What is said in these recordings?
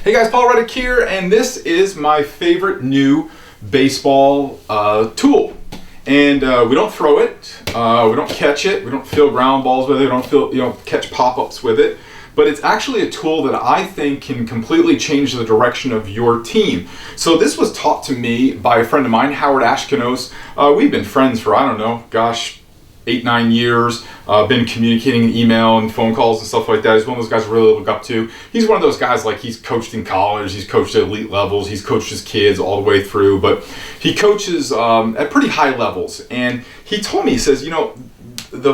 Hey guys, Paul Reddick here, and this is my favorite new baseball tool. And we don't throw it, we don't catch it, we don't field ground balls with it, we don't catch pop-ups with it. But it's actually a tool that I think can completely change the direction of your team. So this was taught to me by a friend of mine, Howard Ashkinos. We've been friends for, 8-9 years, been communicating in email and phone calls and stuff like that. He's one of those guys I really look up to. He's one of those guys, like, he's coached in college, he's coached at elite levels, he's coached his kids all the way through, but he coaches at pretty high levels. And he told me, he says,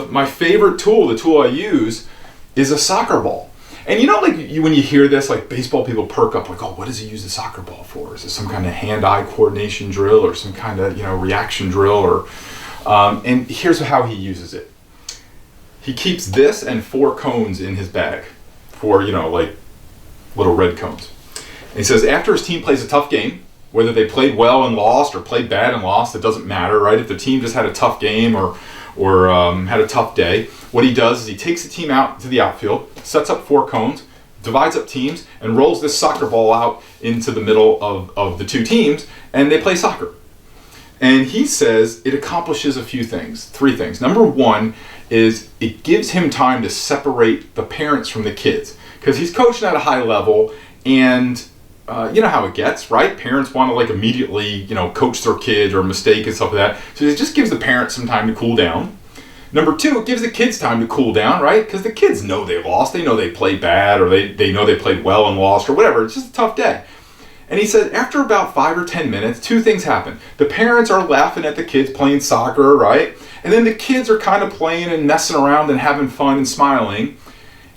my favorite tool, the tool I use, is a soccer ball. And when you hear this, like, baseball people perk up, like, oh, what does he use the soccer ball for? Is it some kind of hand-eye coordination drill or some kind of, reaction drill? Or and here's how he uses it. He keeps this and 4 cones in his bag, 4, like little red cones. And he says after his team plays a tough game, whether they played well and lost or played bad and lost, it doesn't matter, right? If the team just had a tough game or had a tough day, what he does is he takes the team out to the outfield, sets up 4 cones, divides up teams, and rolls this soccer ball out into the middle of the 2 teams, and they play soccer. And he says it accomplishes a few things, 3 things. Number 1 is it gives him time to separate the parents from the kids, because he's coaching at a high level, and you know how it gets, right? Parents want to immediately, coach their kids or a mistake and stuff like that. So it just gives the parents some time to cool down. Number 2, it gives the kids time to cool down, right? Because the kids know they lost, they know they played bad, or they know they played well and lost, or whatever. It's just a tough day. And he said after about 5 or 10 minutes, 2 things happen. The parents are laughing at the kids playing soccer, right? And then the kids are kind of playing and messing around and having fun and smiling.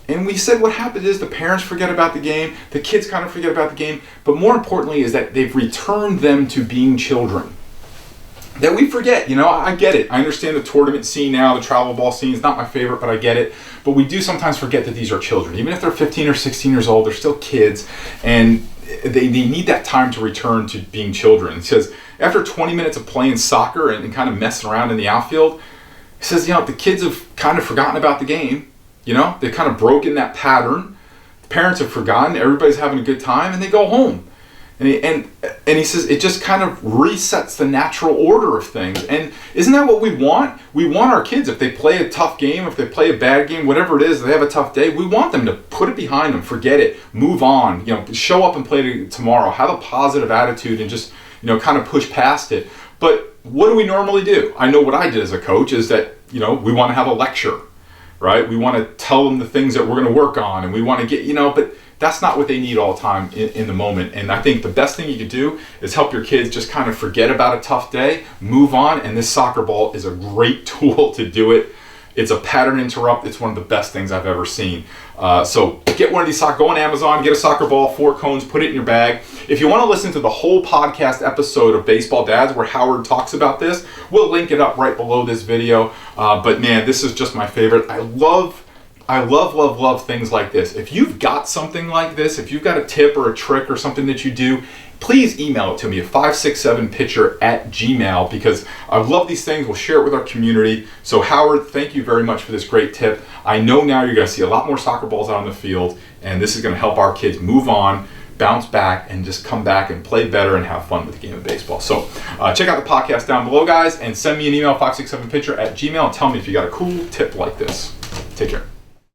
And we said what happens is the parents forget about the game, the kids kind of forget about the game, but more importantly is that they've returned them to being children. That we forget, I get it. I understand the tournament scene now, the travel ball scene is not my favorite, but I get it. But we do sometimes forget that these are children. Even if they're 15 or 16 years old, they're still kids, and they need that time to return to being children. He says after 20 minutes of playing soccer and kind of messing around in the outfield, he says, the kids have kind of forgotten about the game. They've kind of broken that pattern. The parents have forgotten, everybody's having a good time, and they go home. And he says it just kind of resets the natural order of things. And isn't that what we want? We want our kids, if they play a tough game, if they play a bad game, whatever it is, they have a tough day, we want them to put it behind them, forget it, move on, show up and play tomorrow, have a positive attitude and just, kind of push past it. But what do we normally do? I know what I did as a coach is that, we want to have a lecture, right? We want to tell them the things that we're going to work on, and we want to get, but that's not what they need all the time in the moment. And I think the best thing you could do is help your kids just kind of forget about a tough day, move on, and this soccer ball is a great tool to do it. It's a pattern interrupt. It's one of the best things I've ever seen. So get one of these go on Amazon, get a soccer ball, 4 cones, put it in your bag. If you want to listen to the whole podcast episode of Baseball Dads where Howard talks about this, we'll link it up right below this video. But man, this is just my favorite. I love things like this. If you've got something like this, if you've got a tip or a trick or something that you do, please email it to me at 567pitcher@gmail.com, because I love these things. We'll share it with our community. So Howard, thank you very much for this great tip. I know now you're going to see a lot more soccer balls out on the field, and this is going to help our kids move on, bounce back, and just come back and play better and have fun with the game of baseball. So check out the podcast down below, guys, and send me an email, 567pitcher@gmail.com, and tell me if you got a cool tip like this. Take care.